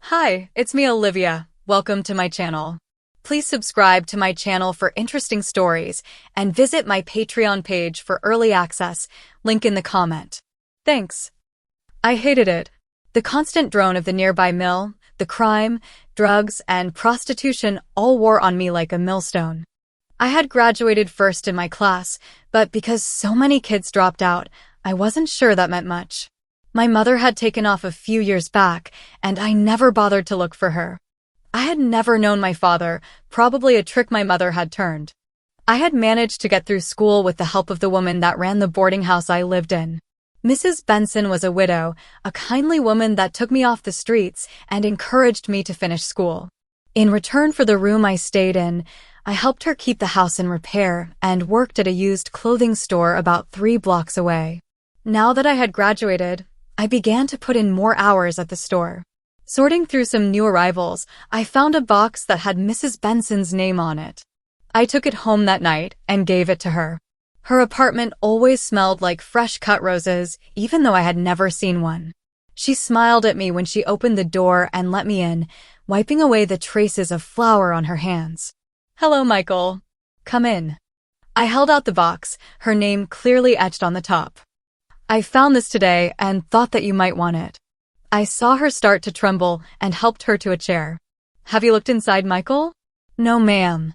Hi, it's me Olivia. Welcome to my channel. Please subscribe to my channel for interesting stories and visit my Patreon page for early access, link in the comment. Thanks. I hated it. The constant drone of the nearby mill, the crime, drugs, and prostitution all wore on me like a millstone. I had graduated first in my class, but because so many kids dropped out, I wasn't sure that meant much. My mother had taken off a few years back, and I never bothered to look for her. I had never known my father, probably a trick my mother had turned. I had managed to get through school with the help of the woman that ran the boarding house I lived in. Mrs. Benson was a widow, a kindly woman that took me off the streets and encouraged me to finish school. In return for the room I stayed in, I helped her keep the house in repair and worked at a used clothing store about 3 blocks away. Now that I had graduated, I began to put in more hours at the store. Sorting through some new arrivals, I found a box that had Mrs. Benson's name on it. I took it home that night and gave it to her. Her apartment always smelled like fresh-cut roses, even though I had never seen one. She smiled at me when she opened the door and let me in, wiping away the traces of flour on her hands. "Hello, Michael. Come in." I held out the box, her name clearly etched on the top. "I found this today and thought that you might want it." I saw her start to tremble and helped her to a chair. "Have you looked inside, Michael?" "No, ma'am."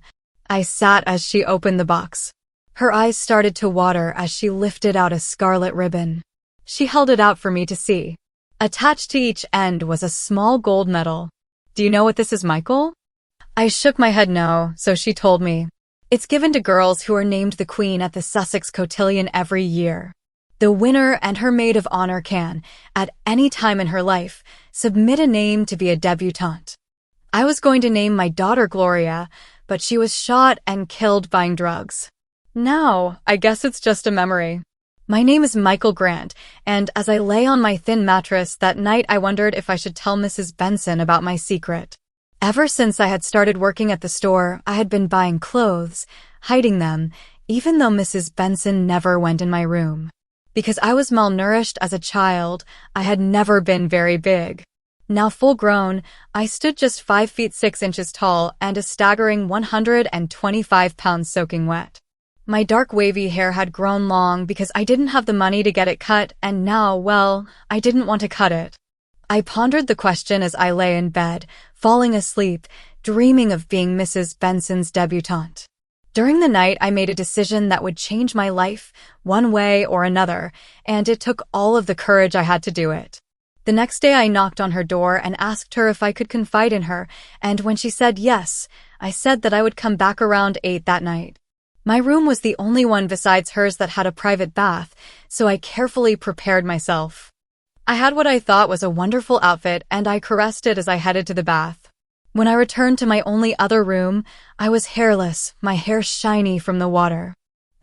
I sat as she opened the box. Her eyes started to water as she lifted out a scarlet ribbon. She held it out for me to see. Attached to each end was a small gold medal. "Do you know what this is, Michael?" I shook my head no, so she told me. "It's given to girls who are named the Queen at the Sussex Cotillion every year. The winner and her maid of honor can, at any time in her life, submit a name to be a debutante. I was going to name my daughter Gloria, but she was shot and killed buying drugs. Now, I guess it's just a memory. My name is Michael Grant, and as I lay on my thin mattress that night, I wondered if I should tell Mrs. Benson about my secret. Ever since I had started working at the store, I had been buying clothes, hiding them, even though Mrs. Benson never went in my room. Because I was malnourished as a child, I had never been very big. Now full grown, I stood just 5 feet 6 inches tall and a staggering 125 pounds soaking wet. My dark wavy hair had grown long because I didn't have the money to get it cut, and now, well, I didn't want to cut it. I pondered the question as I lay in bed, falling asleep, dreaming of being Mrs. Benson's debutante. During the night, I made a decision that would change my life, one way or another, and it took all of the courage I had to do it. The next day, I knocked on her door and asked her if I could confide in her, and when she said yes, I said that I would come back around 8 that night. My room was the only one besides hers that had a private bath, so I carefully prepared myself. I had what I thought was a wonderful outfit, and I caressed it as I headed to the bath. When I returned to my only other room, I was hairless, my hair shiny from the water.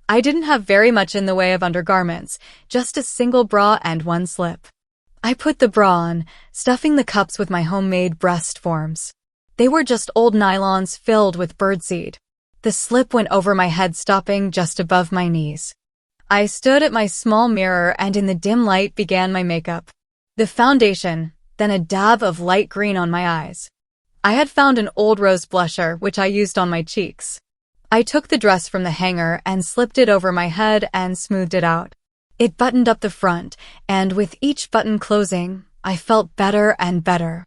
I didn't have very much in the way of undergarments, just a single bra and 1 slip. I put the bra on, stuffing the cups with my homemade breast forms. They were just old nylons filled with birdseed. The slip went over my head, stopping just above my knees. I stood at my small mirror and in the dim light began my makeup. The foundation, then a dab of light green on my eyes. I had found an old rose blusher, which I used on my cheeks. I took the dress from the hanger and slipped it over my head and smoothed it out. It buttoned up the front, and with each button closing, I felt better and better.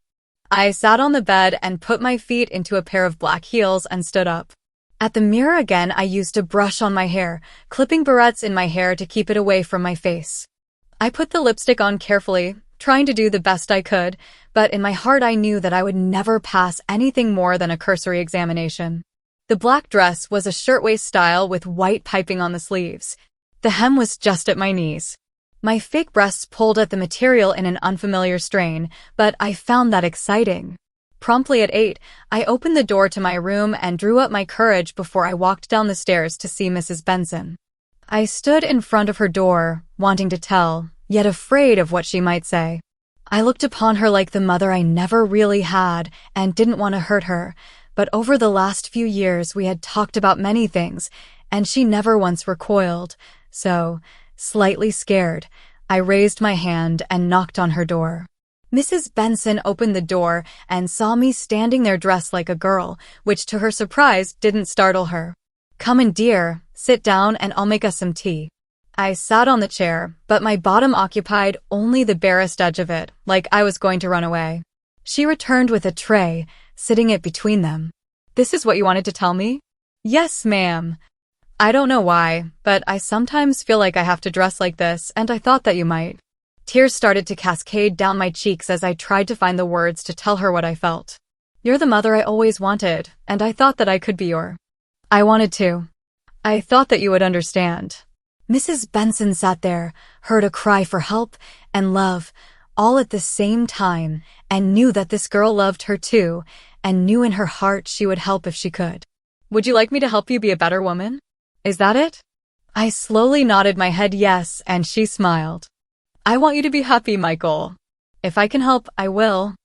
I sat on the bed and put my feet into a pair of black heels and stood up. At the mirror again, I used a brush on my hair, clipping barrettes in my hair to keep it away from my face. I put the lipstick on carefully, trying to do the best I could, but in my heart I knew that I would never pass anything more than a cursory examination. The black dress was a shirtwaist style with white piping on the sleeves. The hem was just at my knees. My fake breasts pulled at the material in an unfamiliar strain, but I found that exciting. Promptly at 8, I opened the door to my room and drew up my courage before I walked down the stairs to see Mrs. Benson. I stood in front of her door, wanting to tell, yet afraid of what she might say. I looked upon her like the mother I never really had and didn't want to hurt her, but over the last few years we had talked about many things, and she never once recoiled, so, slightly scared, I raised my hand and knocked on her door. Mrs. Benson opened the door and saw me standing there dressed like a girl, which to her surprise didn't startle her. "Come in, dear, sit down and I'll make us some tea." I sat on the chair, but my bottom occupied only the barest edge of it, like I was going to run away. She returned with a tray, sitting it between them. "This is what you wanted to tell me?" "Yes, ma'am. I don't know why, but I sometimes feel like I have to dress like this, and I thought that you might." Tears started to cascade down my cheeks as I tried to find the words to tell her what I felt. "You're the mother I always wanted, and I thought that I could be your." "I wanted to. I thought that you would understand." Mrs. Benson sat there, heard a cry for help and love, all at the same time, and knew that this girl loved her too, and knew in her heart she would help if she could. "Would you like me to help you be a better woman? Is that it?" I slowly nodded my head yes, and she smiled. "I want you to be happy, Michael. If I can help, I will."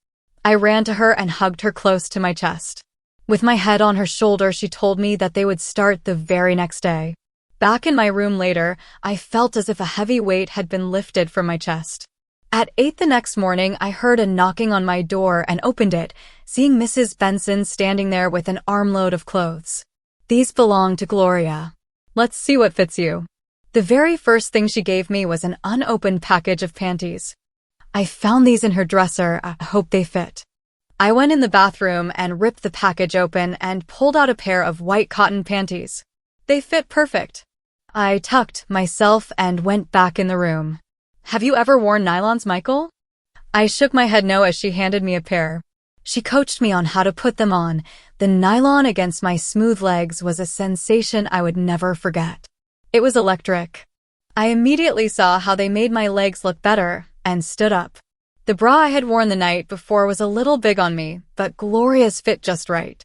I ran to her and hugged her close to my chest. With my head on her shoulder, she told me that they would start the very next day. Back in my room later, I felt as if a heavy weight had been lifted from my chest. At 8 the next morning, I heard a knocking on my door and opened it, seeing Mrs. Benson standing there with an armload of clothes. "These belong to Gloria. Let's see what fits you." The very first thing she gave me was an unopened package of panties. "I found these in her dresser. I hope they fit." I went in the bathroom and ripped the package open and pulled out a pair of white cotton panties. They fit perfect. I tucked myself and went back in the room. "Have you ever worn nylons, Michael?" I shook my head no as she handed me a pair. She coached me on how to put them on. The nylon against my smooth legs was a sensation I would never forget. It was electric. I immediately saw how they made my legs look better and stood up. The bra I had worn the night before was a little big on me, but Gloria's fit just right.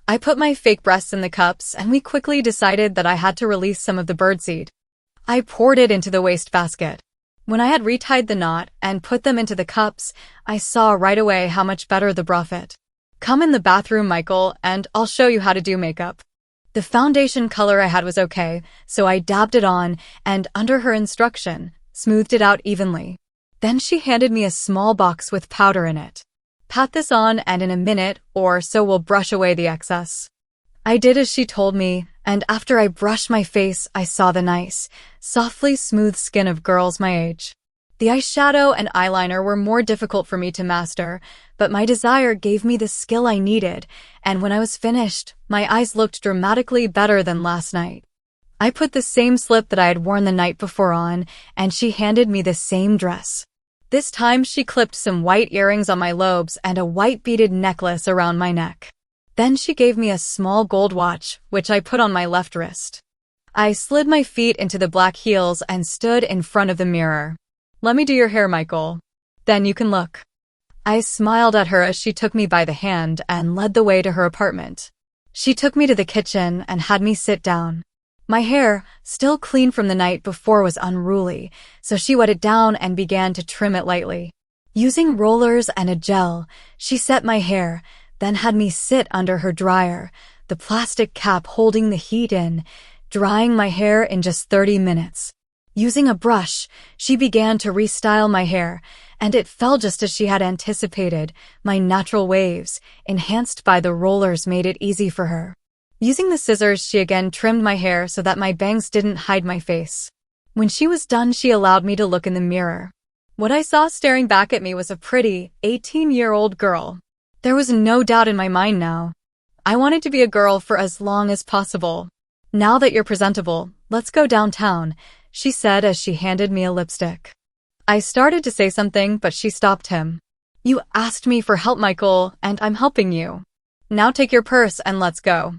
I put my fake breasts in the cups, and we quickly decided that I had to release some of the birdseed. I poured it into the wastebasket. When I had retied the knot and put them into the cups, I saw right away how much better the bra fit. "Come in the bathroom, Michael, and I'll show you how to do makeup." The foundation color I had was okay, so I dabbed it on and, under her instruction, smoothed it out evenly. Then she handed me a small box with powder in it. "Pat this on and in a minute or so we'll brush away the excess." I did as she told me, and after I brushed my face, I saw the nice, softly smooth skin of girls my age. The eyeshadow and eyeliner were more difficult for me to master, but my desire gave me the skill I needed, and when I was finished, my eyes looked dramatically better than last night. I put the same slip that I had worn the night before on, and she handed me the same dress. This time she clipped some white earrings on my lobes and a white beaded necklace around my neck. Then she gave me a small gold watch, which I put on my left wrist. I slid my feet into the black heels and stood in front of the mirror. "Let me do your hair, Michael. Then you can look." I smiled at her as she took me by the hand and led the way to her apartment. She took me to the kitchen and had me sit down. My hair, still clean from the night before, was unruly, so she wet it down and began to trim it lightly. Using rollers and a gel, she set my hair, then had me sit under her dryer, the plastic cap holding the heat in, drying my hair in just 30 minutes. Using a brush, she began to restyle my hair, and it fell just as she had anticipated. My natural waves, enhanced by the rollers, made it easy for her. Using the scissors, she again trimmed my hair so that my bangs didn't hide my face. When she was done, she allowed me to look in the mirror. What I saw staring back at me was a pretty, 18-year-old girl. There was no doubt in my mind now. I wanted to be a girl for as long as possible. "Now that you're presentable, let's go downtown," she said as she handed me a lipstick. I started to say something, but she stopped him. "You asked me for help, Michael, and I'm helping you. Now take your purse and let's go."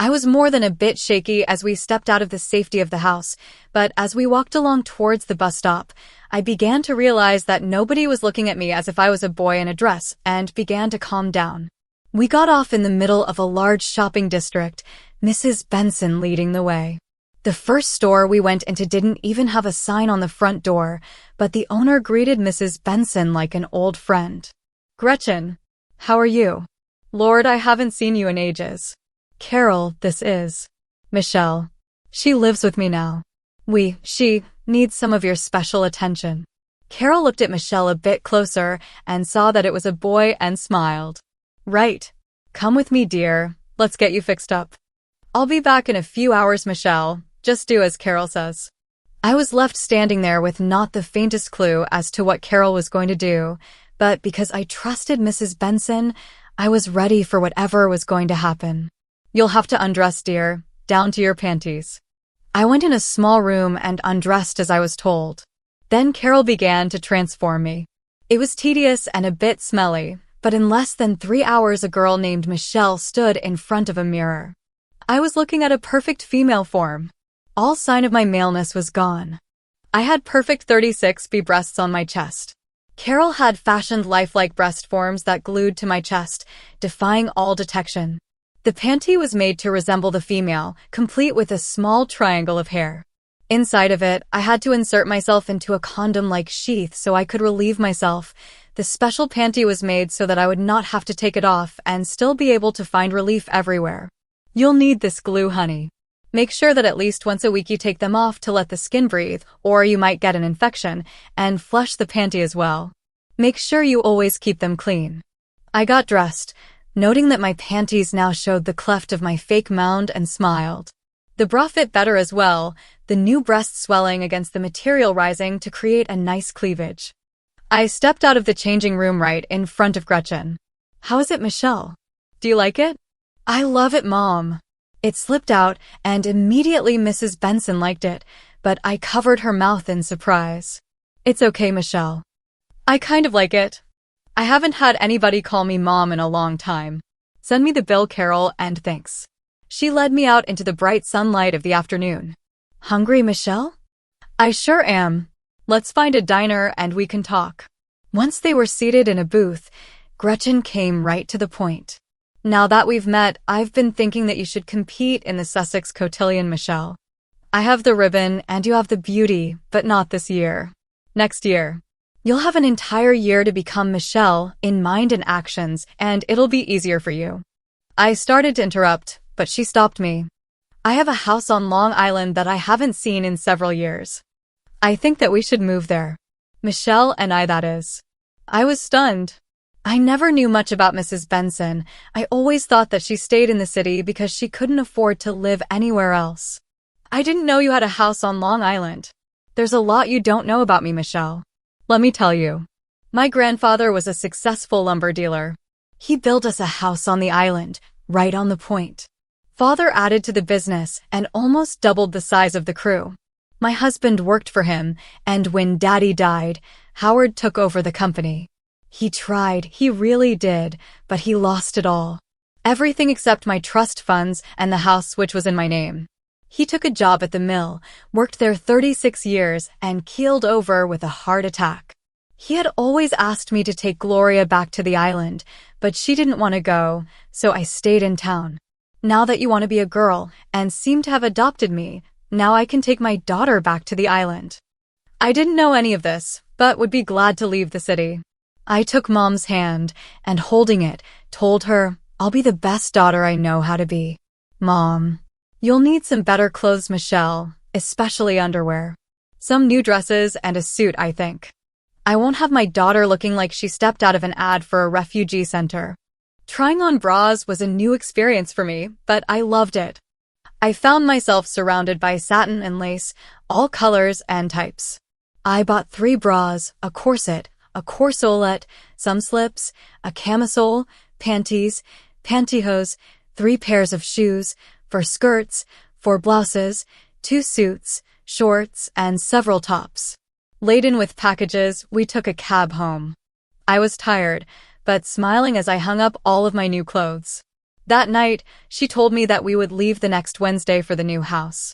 I was more than a bit shaky as we stepped out of the safety of the house, but as we walked along towards the bus stop, I began to realize that nobody was looking at me as if I was a boy in a dress, and began to calm down. We got off in the middle of a large shopping district, Mrs. Benson leading the way. The first store we went into didn't even have a sign on the front door, but the owner greeted Mrs. Benson like an old friend. "Gretchen, how are you? Lord, I haven't seen you in ages. Carol, this is Michelle. She lives with me now. She needs some of your special attention." Carol looked at Michelle a bit closer and saw that it was a boy and smiled. Right. Come with me, dear. Let's get you fixed up. I'll be back in a few hours, Michelle. Just do as Carol says. I was left standing there with not the faintest clue as to what Carol was going to do, but because I trusted Mrs. Benson, I was ready for whatever was going to happen. You'll have to undress, dear, down to your panties. I went in a small room and undressed as I was told. Then Carol began to transform me. It was tedious and a bit smelly, but in less than 3 hours a girl named Michelle stood in front of a mirror. I was looking at a perfect female form. All sign of my maleness was gone. I had perfect 36B breasts on my chest. Carol had fashioned lifelike breast forms that glued to my chest, defying all detection. The panty was made to resemble the female, complete with a small triangle of hair. Inside of it, I had to insert myself into a condom-like sheath so I could relieve myself. The special panty was made so that I would not have to take it off and still be able to find relief everywhere. You'll need this glue, honey. Make sure that at least once a week you take them off to let the skin breathe, or you might get an infection, and flush the panty as well. Make sure you always keep them clean. I got dressed, noting that my panties now showed the cleft of my fake mound, and smiled. The bra fit better as well, the new breast swelling against the material rising to create a nice cleavage. I stepped out of the changing room right in front of Gretchen. How is it, Michelle? Do you like it? I love it, Mom. It slipped out, and immediately Mrs. Benson liked it, but I covered her mouth in surprise. It's okay, Michelle. I kind of like it. I haven't had anybody call me Mom in a long time. Send me the bill, Carol, and thanks. She led me out into the bright sunlight of the afternoon. Hungry, Michelle? I sure am. Let's find a diner and we can talk. Once they were seated in a booth, Gretchen came right to the point. Now that we've met, I've been thinking that you should compete in the Sussex Cotillion, Michelle. I have the ribbon and you have the beauty, but not this year. Next year. You'll have an entire year to become Michelle in mind and actions, and it'll be easier for you. I started to interrupt, but she stopped me. I have a house on Long Island that I haven't seen in several years. I think that we should move there. Michelle and I, that is. I was stunned. I never knew much about Mrs. Benson. I always thought that she stayed in the city because she couldn't afford to live anywhere else. I didn't know you had a house on Long Island. There's a lot you don't know about me, Michelle. Let me tell you. My grandfather was a successful lumber dealer. He built us a house on the island, right on the point. Father added to the business and almost doubled the size of the crew. My husband worked for him, and when Daddy died, Howard took over the company. He tried, he really did, but he lost it all. Everything except my trust funds and the house which was in my name. He took a job at the mill, worked there 36 years, and keeled over with a heart attack. He had always asked me to take Gloria back to the island, but she didn't want to go, so I stayed in town. Now that you want to be a girl and seem to have adopted me, now I can take my daughter back to the island. I didn't know any of this, but would be glad to leave the city. I took Mom's hand and, holding it, told her, I'll be the best daughter I know how to be. Mom, you'll need some better clothes, Michelle, especially underwear. Some new dresses and a suit, I think. I won't have my daughter looking like she stepped out of an ad for a refugee center. Trying on bras was a new experience for me, but I loved it. I found myself surrounded by satin and lace, all colors and types. I bought 3 bras, a corset, a corselet, some slips, a camisole, panties, pantyhose, 3 pairs of shoes, 4 skirts, 4 blouses, 2 suits, shorts, and several tops. Laden with packages, we took a cab home. I was tired, but smiling as I hung up all of my new clothes. That night, she told me that we would leave the next Wednesday for the new house.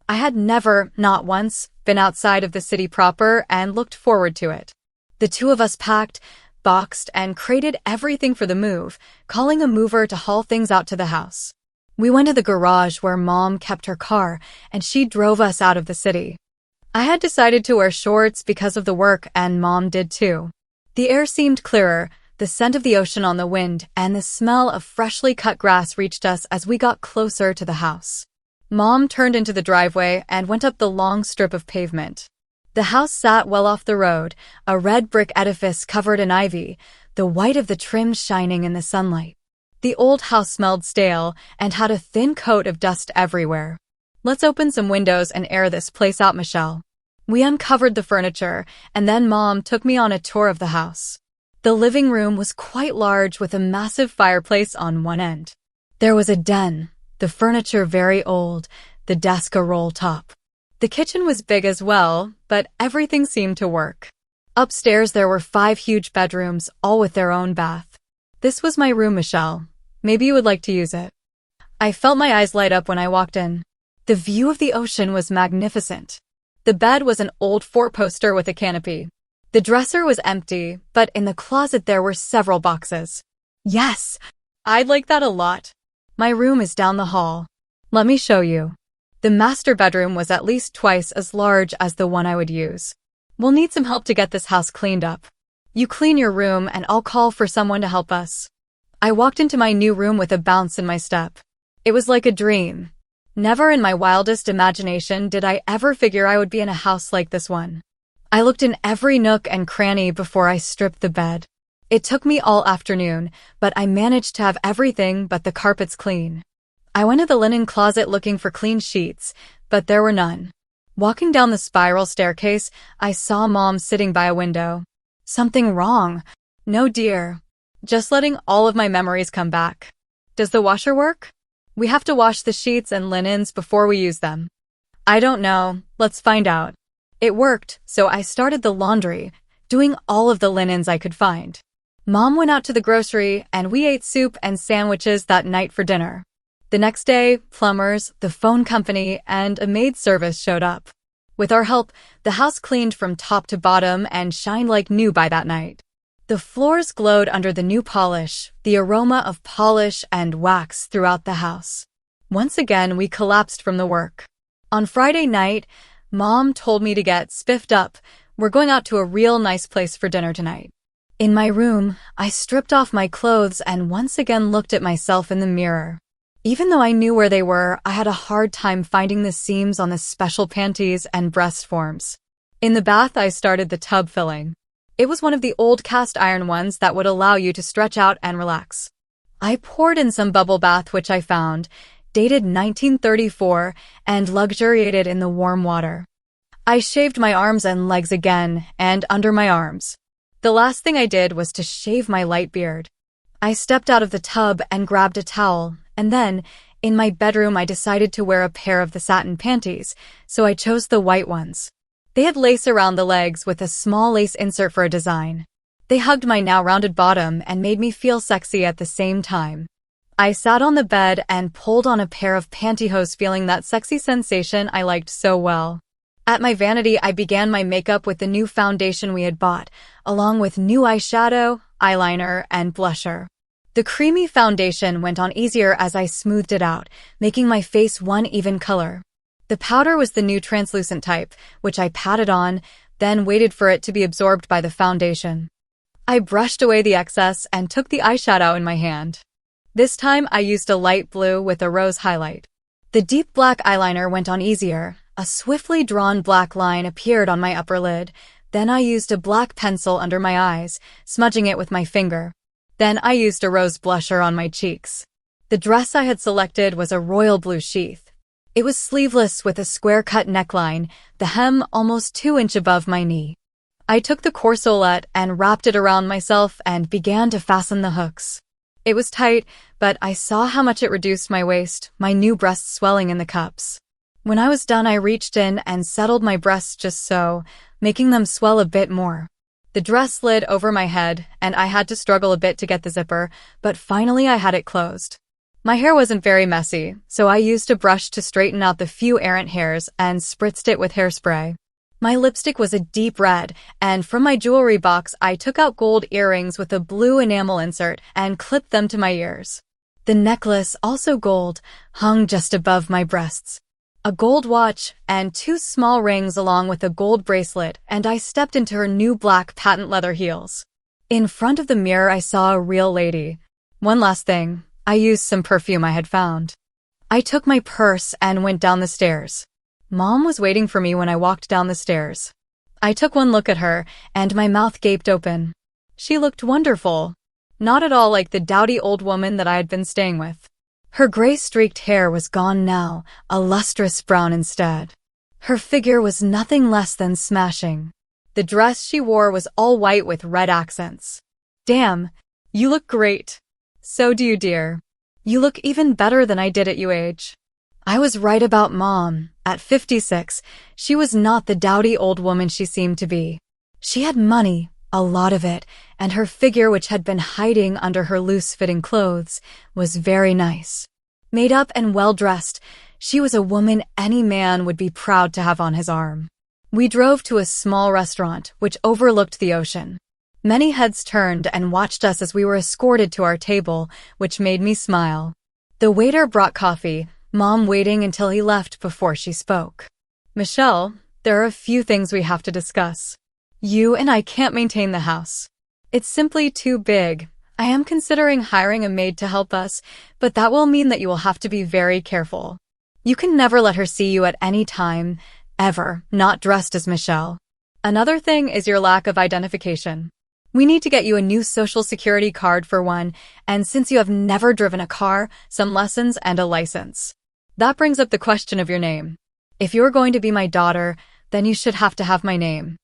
I had never, not once, been outside of the city proper and looked forward to it. The 2 of us packed, boxed, and crated everything for the move, calling a mover to haul things out to the house. We went to the garage where Mom kept her car, and she drove us out of the city. I had decided to wear shorts because of the work, and Mom did too. The air seemed clearer, the scent of the ocean on the wind, and the smell of freshly cut grass reached us as we got closer to the house. Mom turned into the driveway and went up the long strip of pavement. The house sat well off the road, a red brick edifice covered in ivy, the white of the trim shining in the sunlight. The old house smelled stale and had a thin coat of dust everywhere. "Let's open some windows and air this place out, Michelle." We uncovered the furniture, and then Mom took me on a tour of the house. The living room was quite large with a massive fireplace on one end. There was a den, the furniture very old, the desk a roll top. The kitchen was big as well, but everything seemed to work. Upstairs there were 5 huge bedrooms, all with their own bath. "This was my room, Michelle. Maybe you would like to use it." I felt my eyes light up when I walked in. The view of the ocean was magnificent. The bed was an old 4-poster with a canopy. The dresser was empty, but in the closet there were several boxes. Yes, I'd like that a lot. My room is down the hall. Let me show you. The master bedroom was at least twice as large as the one I would use. We'll need some help to get this house cleaned up. You clean your room and I'll call for someone to help us. I walked into my new room with a bounce in my step. It was like a dream. Never in my wildest imagination did I ever figure I would be in a house like this one. I looked in every nook and cranny before I stripped the bed. It took me all afternoon, but I managed to have everything but the carpets clean. I went to the linen closet looking for clean sheets, but there were none. Walking down the spiral staircase, I saw Mom sitting by a window. Something wrong? No, dear. Just letting all of my memories come back. Does the washer work? We have to wash the sheets and linens before we use them. I don't know. Let's find out. It worked, so I started the laundry, doing all of the linens I could find. Mom went out to the grocery, and we ate soup and sandwiches that night for dinner. The next day, plumbers, the phone company, and a maid service showed up. With our help, the house cleaned from top to bottom and shined like new by that night. The floors glowed under the new polish, the aroma of polish and wax throughout the house. Once again, we collapsed from the work. On Friday night, Mom told me to get spiffed up. We're going out to a real nice place for dinner tonight. In my room, I stripped off my clothes and once again looked at myself in the mirror. Even though I knew where they were, I had a hard time finding the seams on the special panties and breast forms. In the bath, I started the tub filling. It was one of the old cast iron ones that would allow you to stretch out and relax. I poured in some bubble bath which I found, dated 1934, and luxuriated in the warm water. I shaved my arms and legs again, and under my arms. The last thing I did was to shave my light beard. I stepped out of the tub and grabbed a towel, and then, in my bedroom, I decided to wear a pair of the satin panties, so I chose the white ones. They had lace around the legs with a small lace insert for a design. They hugged my now rounded bottom and made me feel sexy at the same time. I sat on the bed and pulled on a pair of pantyhose, feeling that sexy sensation I liked so well. At my vanity, I began my makeup with the new foundation we had bought, along with new eyeshadow, eyeliner, and blusher. The creamy foundation went on easier as I smoothed it out, making my face one even color. The powder was the new translucent type, which I patted on, then waited for it to be absorbed by the foundation. I brushed away the excess and took the eyeshadow in my hand. This time I used a light blue with a rose highlight. The deep black eyeliner went on easier. A swiftly drawn black line appeared on my upper lid. Then I used a black pencil under my eyes, smudging it with my finger. Then I used a rose blusher on my cheeks. The dress I had selected was a royal blue sheath. It was sleeveless with a square-cut neckline, the hem almost 2 inches above my knee. I took the corselet and wrapped it around myself and began to fasten the hooks. It was tight, but I saw how much it reduced my waist, my new breasts swelling in the cups. When I was done, I reached in and settled my breasts just so, making them swell a bit more. The dress slid over my head, and I had to struggle a bit to get the zipper, but finally I had it closed. My hair wasn't very messy, so I used a brush to straighten out the few errant hairs and spritzed it with hairspray. My lipstick was a deep red, and from my jewelry box I took out gold earrings with a blue enamel insert and clipped them to my ears. The necklace, also gold, hung just above my breasts. A gold watch and 2 small rings along with a gold bracelet, and I stepped into her new black patent leather heels. In front of the mirror I saw a real lady. One last thing, I used some perfume I had found. I took my purse and went down the stairs. Mom was waiting for me when I walked down the stairs. I took one look at her, and my mouth gaped open. She looked wonderful. Not at all like the dowdy old woman that I had been staying with. Her gray-streaked hair was gone now, a lustrous brown instead. Her figure was nothing less than smashing. The dress she wore was all white with red accents. Damn, you look great. So do you, dear. You look even better than I did at your age. I was right about Mom. At 56, she was not the dowdy old woman she seemed to be. She had money, a lot of it, and her figure, which had been hiding under her loose-fitting clothes, was very nice. Made up and well-dressed, she was a woman any man would be proud to have on his arm. We drove to a small restaurant, which overlooked the ocean. Many heads turned and watched us as we were escorted to our table, which made me smile. The waiter brought coffee, Mom waiting until he left before she spoke. Michelle, there are a few things we have to discuss. You and I can't maintain the house. It's simply too big. I am considering hiring a maid to help us, but that will mean that you will have to be very careful. You can never let her see you at any time, ever, not dressed as Michelle. Another thing is your lack of identification. We need to get you a new social security card for one, and since you have never driven a car, some lessons and a license. That brings up the question of your name. If you're going to be my daughter, then you should have to have my name.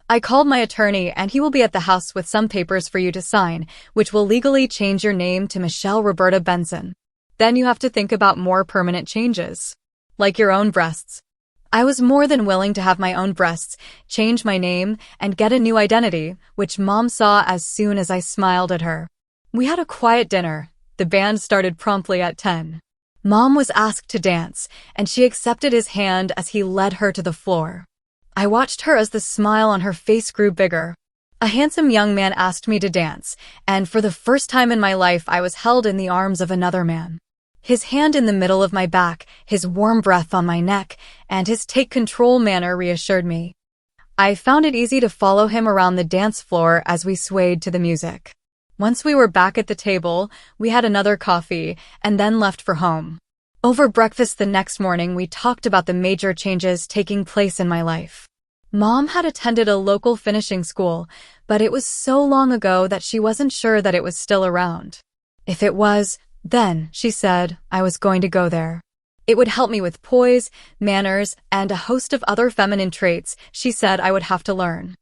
I called my attorney and he will be at the house with some papers for you to sign, which will legally change your name to Michelle Roberta Benson. Then you have to think about more permanent changes, like your own breasts. I was more than willing to have my own breasts, change my name, and get a new identity, which Mom saw as soon as I smiled at her. We had a quiet dinner. The band started promptly at 10. Mom was asked to dance, and she accepted his hand as he led her to the floor. I watched her as the smile on her face grew bigger. A handsome young man asked me to dance, and for the first time in my life I was held in the arms of another man. His hand in the middle of my back, his warm breath on my neck, and his take-control manner reassured me. I found it easy to follow him around the dance floor as we swayed to the music. Once we were back at the table, we had another coffee, and then left for home. Over breakfast the next morning, we talked about the major changes taking place in my life. Mom had attended a local finishing school, but it was so long ago that she wasn't sure that it was still around. If it was, then, she said, I was going to go there. It would help me with poise, manners, and a host of other feminine traits she said I would have to learn.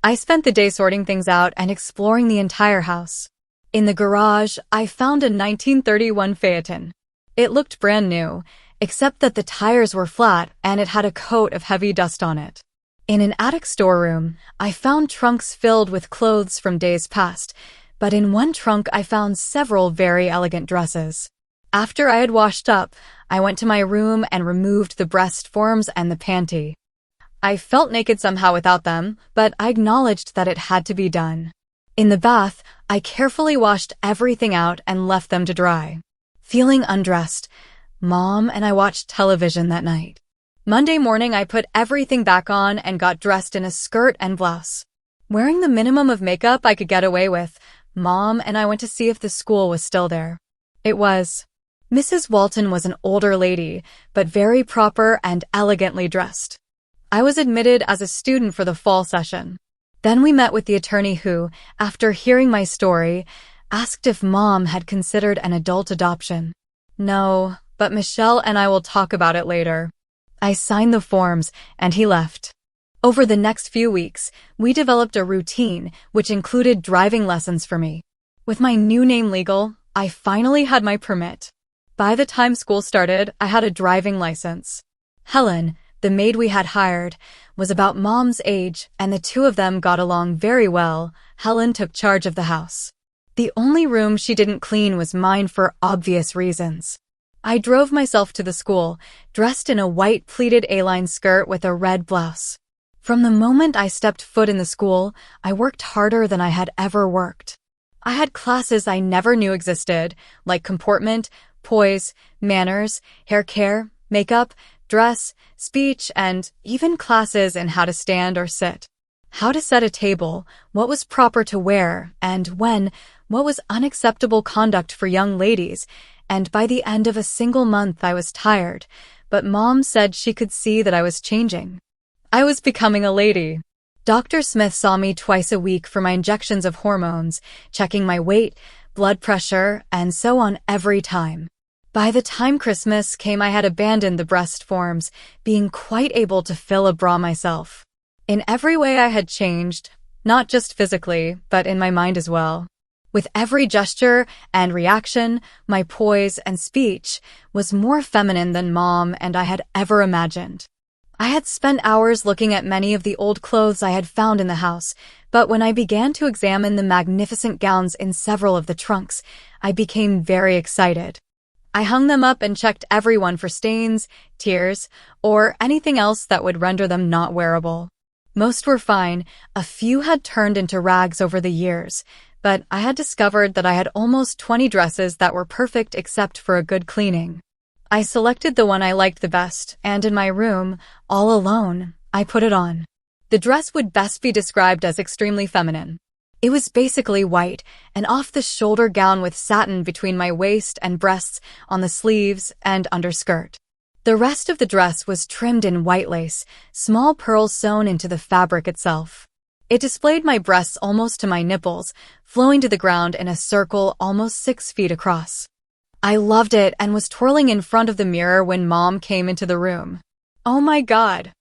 I spent the day sorting things out and exploring the entire house. In the garage, I found a 1931 Phaeton. It looked brand new, except that the tires were flat and it had a coat of heavy dust on it. In an attic storeroom, I found trunks filled with clothes from days past, but in one trunk I found several very elegant dresses. After I had washed up, I went to my room and removed the breast forms and the panty. I felt naked somehow without them, but I acknowledged that it had to be done. In the bath, I carefully washed everything out and left them to dry. Feeling undressed, Mom and I watched television that night. Monday morning, I put everything back on and got dressed in a skirt and blouse. Wearing the minimum of makeup I could get away with, Mom and I went to see if the school was still there. It was. Mrs. Walton was an older lady, but very proper and elegantly dressed. I was admitted as a student for the fall session. Then we met with the attorney who, after hearing my story, asked if Mom had considered an adult adoption. No, but Michelle and I will talk about it later. I signed the forms, and he left. Over the next few weeks, we developed a routine which included driving lessons for me. With my new name legal, I finally had my permit. By the time school started, I had a driving license. Helen, the maid we had hired, was about Mom's age, and the two of them got along very well. Helen took charge of the house. The only room she didn't clean was mine for obvious reasons. I drove myself to the school, dressed in a white pleated A-line skirt with a red blouse. From the moment I stepped foot in the school, I worked harder than I had ever worked. I had classes I never knew existed, like comportment, poise, manners, hair care, makeup, dress, speech, and even classes in how to stand or sit. How to set a table, what was proper to wear, and when, what was unacceptable conduct for young ladies, and by the end of a single month I was tired, but Mom said she could see that I was changing. I was becoming a lady. Dr. Smith saw me twice a week for my injections of hormones, checking my weight, blood pressure, and so on every time. By the time Christmas came, I had abandoned the breast forms, being quite able to fill a bra myself. In every way I had changed, not just physically, but in my mind as well. With every gesture and reaction, my poise and speech was more feminine than Mom and I had ever imagined. I had spent hours looking at many of the old clothes I had found in the house, but when I began to examine the magnificent gowns in several of the trunks, I became very excited. I hung them up and checked every one for stains, tears, or anything else that would render them not wearable. Most were fine, a few had turned into rags over the years, but I had discovered that I had almost 20 dresses that were perfect except for a good cleaning. I selected the one I liked the best, and in my room, all alone, I put it on. The dress would best be described as extremely feminine. It was basically white, an off-the-shoulder gown with satin between my waist and breasts on the sleeves and underskirt. The rest of the dress was trimmed in white lace, small pearls sewn into the fabric itself. It displayed my breasts almost to my nipples, flowing to the ground in a circle almost 6 feet across. I loved it and was twirling in front of the mirror when Mom came into the room. Oh my God!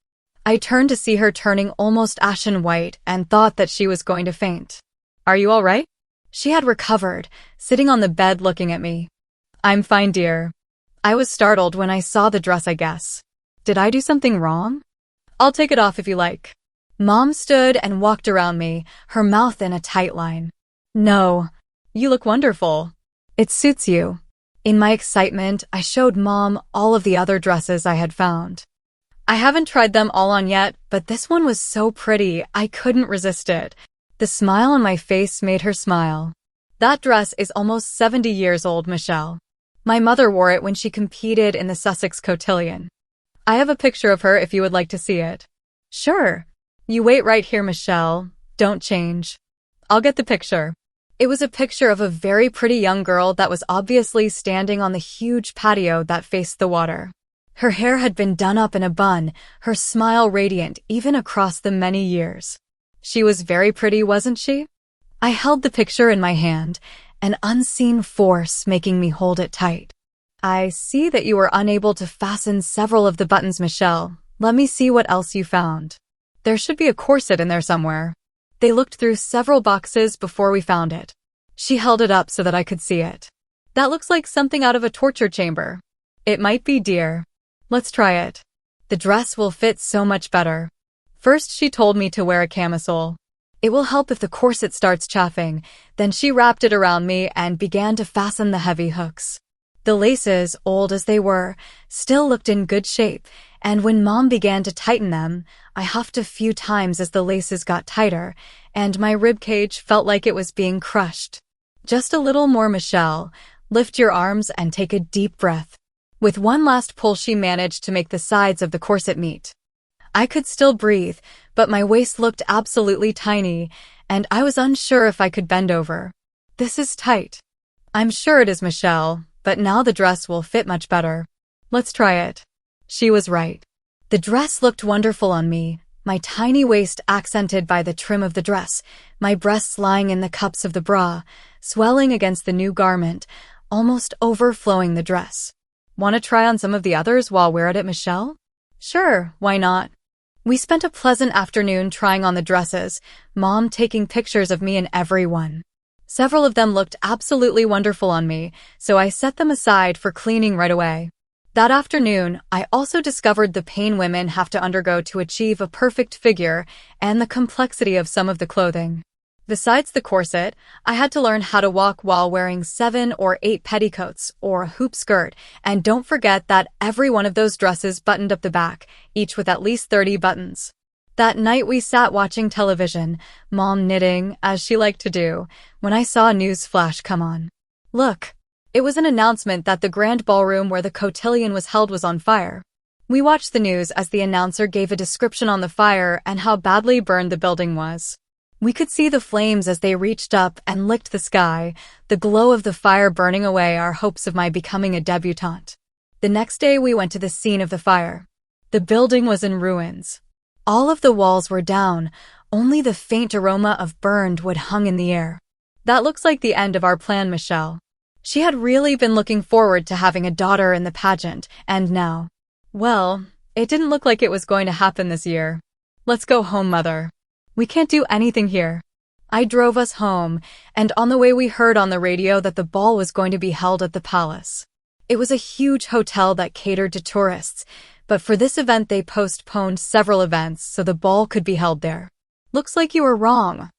I turned to see her turning almost ashen white and thought that she was going to faint. Are you all right? She had recovered, sitting on the bed looking at me. I'm fine, dear. I was startled when I saw the dress, I guess. Did I do something wrong? I'll take it off if you like. Mom stood and walked around me, her mouth in a tight line. No, you look wonderful. It suits you. In my excitement, I showed Mom all of the other dresses I had found. I haven't tried them all on yet, but this one was so pretty, I couldn't resist it. The smile on my face made her smile. That dress is almost 70 years old, Michelle. My mother wore it when she competed in the Sussex Cotillion. I have a picture of her if you would like to see it. Sure. You wait right here, Michelle. Don't change. I'll get the picture. It was a picture of a very pretty young girl that was obviously standing on the huge patio that faced the water. Her hair had been done up in a bun, her smile radiant even across the many years. She was very pretty, wasn't she? I held the picture in my hand, an unseen force making me hold it tight. I see that you were unable to fasten several of the buttons, Michelle. Let me see what else you found. There should be a corset in there somewhere. They looked through several boxes before we found it. She held it up so that I could see it. That looks like something out of a torture chamber. It might be, dear. Let's try it. The dress will fit so much better. First, she told me to wear a camisole. It will help if the corset starts chafing. Then she wrapped it around me and began to fasten the heavy hooks. The laces, old as they were, still looked in good shape, and when Mom began to tighten them, I huffed a few times as the laces got tighter, and my ribcage felt like it was being crushed. Just a little more, Michelle. Lift your arms and take a deep breath. With one last pull, she managed to make the sides of the corset meet. I could still breathe, but my waist looked absolutely tiny, and I was unsure if I could bend over. This is tight. I'm sure it is, Michelle, but now the dress will fit much better. Let's try it. She was right. The dress looked wonderful on me, my tiny waist accented by the trim of the dress, my breasts lying in the cups of the bra, swelling against the new garment, almost overflowing the dress. Want to try on some of the others while we're at it, Michelle? Sure, why not? We spent a pleasant afternoon trying on the dresses, Mom taking pictures of me in every one. Several of them looked absolutely wonderful on me, so I set them aside for cleaning right away. That afternoon, I also discovered the pain women have to undergo to achieve a perfect figure and the complexity of some of the clothing. Besides the corset, I had to learn how to walk while wearing 7 or 8 petticoats or a hoop skirt, and don't forget that every one of those dresses buttoned up the back, each with at least 30 buttons. That night we sat watching television, Mom knitting, as she liked to do, when I saw a news flash come on. Look, it was an announcement that the grand ballroom where the cotillion was held was on fire. We watched the news as the announcer gave a description on the fire and how badly burned the building was. We could see the flames as they reached up and licked the sky, the glow of the fire burning away our hopes of my becoming a debutante. The next day we went to the scene of the fire. The building was in ruins. All of the walls were down, Only the faint aroma of burned wood hung in the air. That looks like the end of our plan, Michelle. She had really been looking forward to having a daughter in the pageant, and now, well, it didn't look like it was going to happen this year. Let's go home, Mother. We can't do anything here. I drove us home, and on the way we heard on the radio that the ball was going to be held at the palace. It was a huge hotel that catered to tourists, but for this event they postponed several events so the ball could be held there. Looks like you were wrong.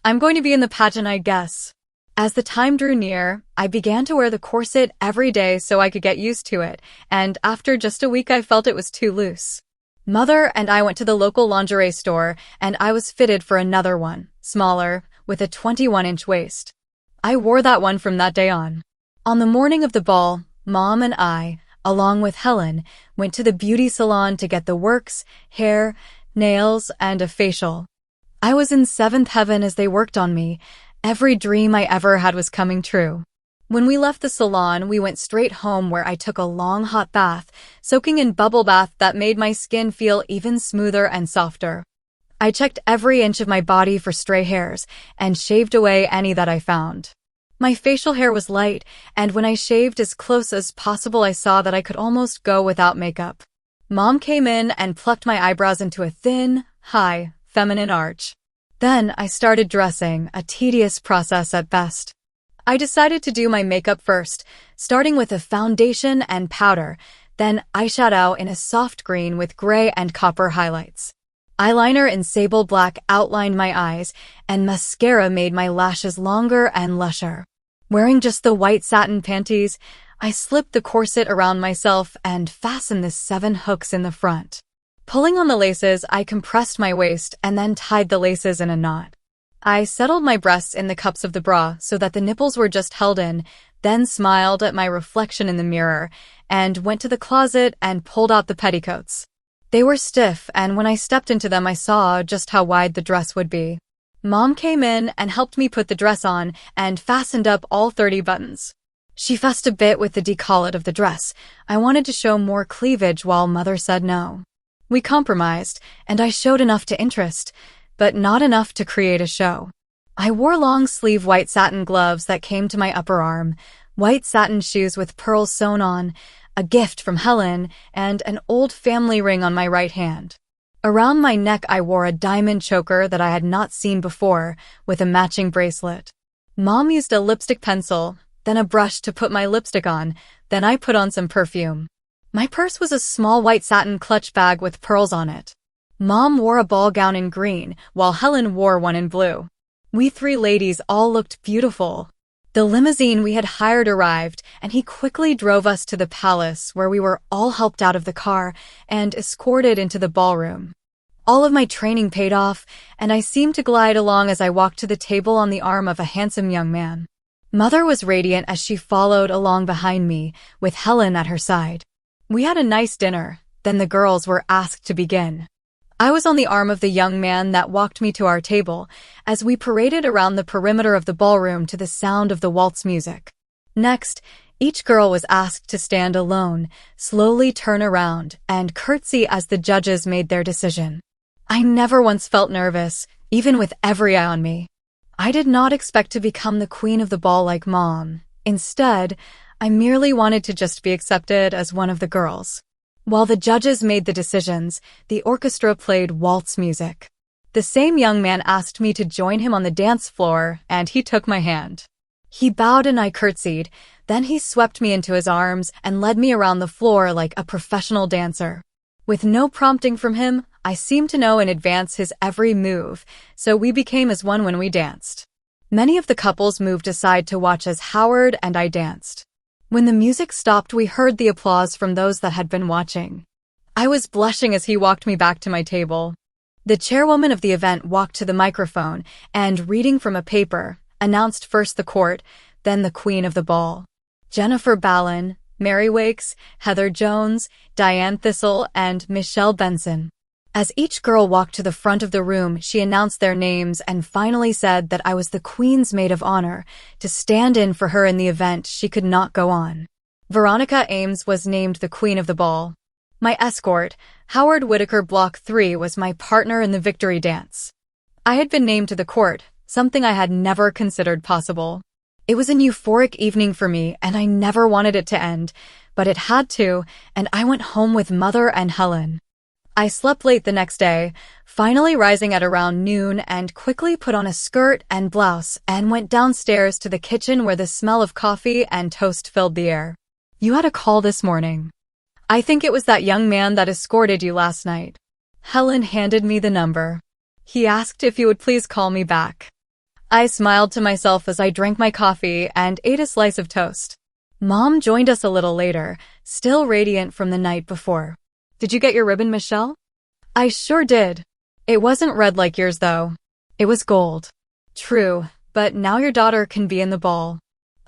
I'm going to be in the pageant, I guess. As the time drew near, I began to wear the corset every day so I could get used to it, and after just a week I felt it was too loose. Mother and I went to the local lingerie store, and I was fitted for another one, smaller, with a 21-inch waist. I wore that one from that day on. On the morning of the ball, Mom and I, along with Helen, went to the beauty salon to get the works, hair, nails, and a facial. I was in seventh heaven as they worked on me. Every dream I ever had was coming true. When we left the salon, we went straight home where I took a long hot bath, soaking in bubble bath that made my skin feel even smoother and softer. I checked every inch of my body for stray hairs and shaved away any that I found. My facial hair was light, and when I shaved as close as possible, I saw that I could almost go without makeup. Mom came in and plucked my eyebrows into a thin, high, feminine arch. Then I started dressing, a tedious process at best. I decided to do my makeup first, starting with a foundation and powder, then eyeshadow in a soft green with gray and copper highlights. Eyeliner in sable black outlined my eyes, and mascara made my lashes longer and lusher. Wearing just the white satin panties, I slipped the corset around myself and fastened the 7 hooks in the front. Pulling on the laces, I compressed my waist and then tied the laces in a knot. I settled my breasts in the cups of the bra so that the nipples were just held in, then smiled at my reflection in the mirror, and went to the closet and pulled out the petticoats. They were stiff, and when I stepped into them I saw just how wide the dress would be. Mom came in and helped me put the dress on and fastened up all 30 buttons. She fussed a bit with the decollet of the dress. I wanted to show more cleavage while Mother said no. We compromised, and I showed enough to interest, but not enough to create a show. I wore long-sleeve white satin gloves that came to my upper arm, white satin shoes with pearls sewn on, a gift from Helen, and an old family ring on my right hand. Around my neck I wore a diamond choker that I had not seen before, with a matching bracelet. Mom used a lipstick pencil, then a brush to put my lipstick on, then I put on some perfume. My purse was a small white satin clutch bag with pearls on it. Mom wore a ball gown in green, while Helen wore one in blue. We 3 ladies all looked beautiful. The limousine we had hired arrived, and he quickly drove us to the palace, where we were all helped out of the car and escorted into the ballroom. All of my training paid off, and I seemed to glide along as I walked to the table on the arm of a handsome young man. Mother was radiant as she followed along behind me, with Helen at her side. We had a nice dinner, then the girls were asked to begin. I was on the arm of the young man that walked me to our table, as we paraded around the perimeter of the ballroom to the sound of the waltz music. Next, each girl was asked to stand alone, slowly turn around, and curtsy as the judges made their decision. I never once felt nervous, even with every eye on me. I did not expect to become the queen of the ball like Mom. Instead, I merely wanted to just be accepted as one of the girls. While the judges made the decisions, the orchestra played waltz music. The same young man asked me to join him on the dance floor, and he took my hand. He bowed and I curtsied, then he swept me into his arms and led me around the floor like a professional dancer. With no prompting from him, I seemed to know in advance his every move, so we became as one when we danced. Many of the couples moved aside to watch as Howard and I danced. When the music stopped, we heard the applause from those that had been watching. I was blushing as he walked me back to my table. The chairwoman of the event walked to the microphone and, reading from a paper, announced first the court, then the queen of the ball. Jennifer Ballin, Mary Wakes, Heather Jones, Diane Thistle, and Michelle Benson. As each girl walked to the front of the room, she announced their names and finally said that I was the Queen's Maid of Honor, to stand in for her in the event she could not go on. Veronica Ames was named the Queen of the Ball. My escort, Howard Whitaker Block 3, was my partner in the victory dance. I had been named to the court, something I had never considered possible. It was an euphoric evening for me, and I never wanted it to end, but it had to, and I went home with Mother and Helen. I slept late the next day, finally rising at around noon and quickly put on a skirt and blouse and went downstairs to the kitchen where the smell of coffee and toast filled the air. You had a call this morning. I think it was that young man that escorted you last night. Helen handed me the number. He asked if you would please call me back. I smiled to myself as I drank my coffee and ate a slice of toast. Mom joined us a little later, still radiant from the night before. Did you get your ribbon, Michelle? I sure did. It wasn't red like yours, though. It was gold. True, but now your daughter can be in the ball.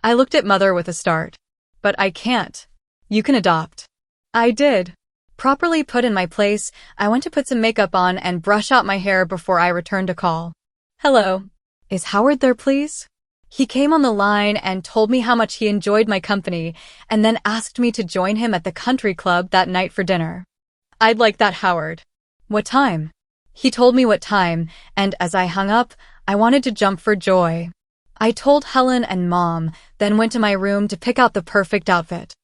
I looked at Mother with a start. But I can't. You can adopt. I did. Properly put in my place, I went to put some makeup on and brush out my hair before I returned a call. Hello. Is Howard there, please? He came on the line and told me how much he enjoyed my company and then asked me to join him at the country club that night for dinner. I'd like that, Howard. What time? He told me what time, and as I hung up, I wanted to jump for joy. I told Helen and Mom, then went to my room to pick out the perfect outfit.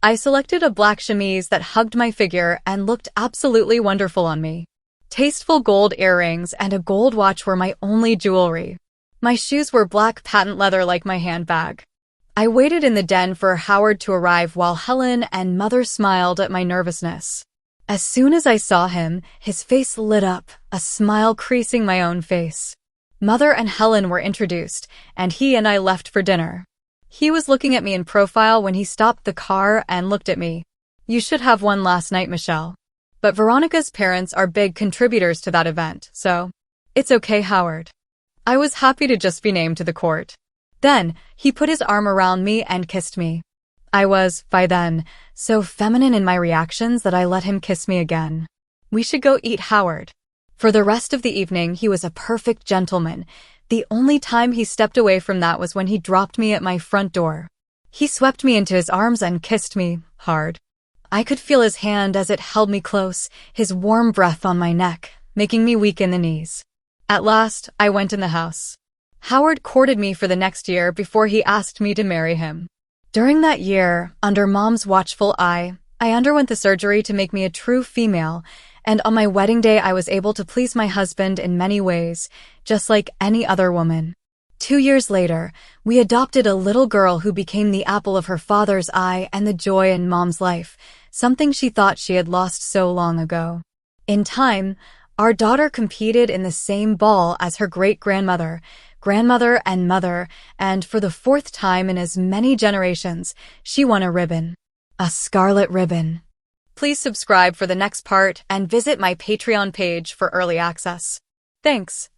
I selected a black chemise that hugged my figure and looked absolutely wonderful on me. Tasteful gold earrings and a gold watch were my only jewelry. My shoes were black patent leather like my handbag. I waited in the den for Howard to arrive while Helen and Mother smiled at my nervousness. As soon as I saw him, his face lit up, a smile creasing my own face. Mother and Helen were introduced, and he and I left for dinner. He was looking at me in profile when he stopped the car and looked at me. You should have one last night, Michelle. But Veronica's parents are big contributors to that event, so it's okay, Howard. I was happy to just be named to the court. Then, he put his arm around me and kissed me. I was, by then, so feminine in my reactions that I let him kiss me again. We should go eat, Howard. For the rest of the evening, he was a perfect gentleman. The only time he stepped away from that was when he dropped me at my front door. He swept me into his arms and kissed me, hard. I could feel his hand as it held me close, his warm breath on my neck, making me weak in the knees. At last, I went in the house. Howard courted me for the next year before he asked me to marry him. During that year, under Mom's watchful eye, I underwent the surgery to make me a true female, and on my wedding day I was able to please my husband in many ways, just like any other woman. 2 years later, we adopted a little girl who became the apple of her father's eye and the joy in Mom's life, something she thought she had lost so long ago. In time, our daughter competed in the same ball as her great-grandmother, grandmother, and mother, and for the 4th time in as many generations, she won a ribbon. A scarlet ribbon. Please subscribe for the next part and visit my Patreon page for early access. Thanks.